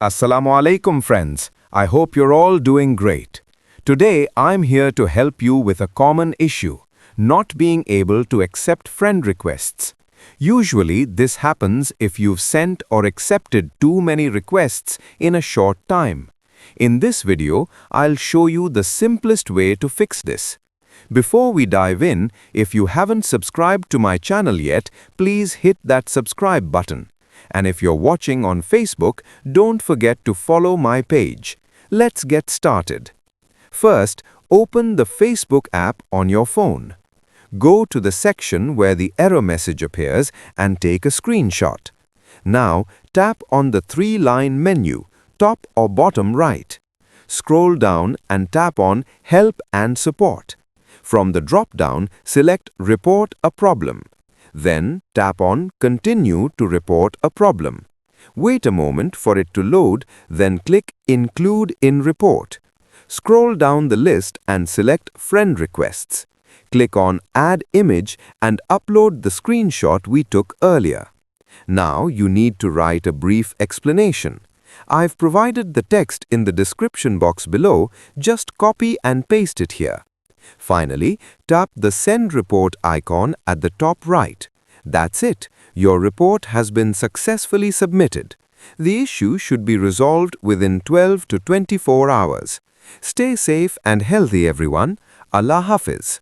Assalamu alaikum friends. I hope you're all doing great. Today I'm here to help you with a common issue, not being able to accept friend requests. Usually this happens if you've sent or accepted too many requests in a short time. In this video, I'll show you the simplest way to fix this. Before we dive in, if you haven't subscribed to my channel yet, please hit that subscribe button. And if you're watching on Facebook, don't forget to follow my page. Let's get started. First, open the Facebook app on your phone. Go to the section where the error message appears and take a screenshot. Now, tap on the three-line menu, top or bottom right. Scroll down and tap on Help and Support. From the drop-down, select Report a Problem. Then tap on Continue to report a problem. Wait a moment for it to load, then click Include in Report. Scroll down the list and select Friend Requests. Click on Add Image and upload the screenshot we took earlier. Now you need to write a brief explanation. I've provided the text in the description box below, just copy and paste it here. Finally, tap the Send Report icon at the top right. That's it. Your report has been successfully submitted. The issue should be resolved within 12 to 24 hours. Stay safe and healthy, everyone. Allah Hafiz.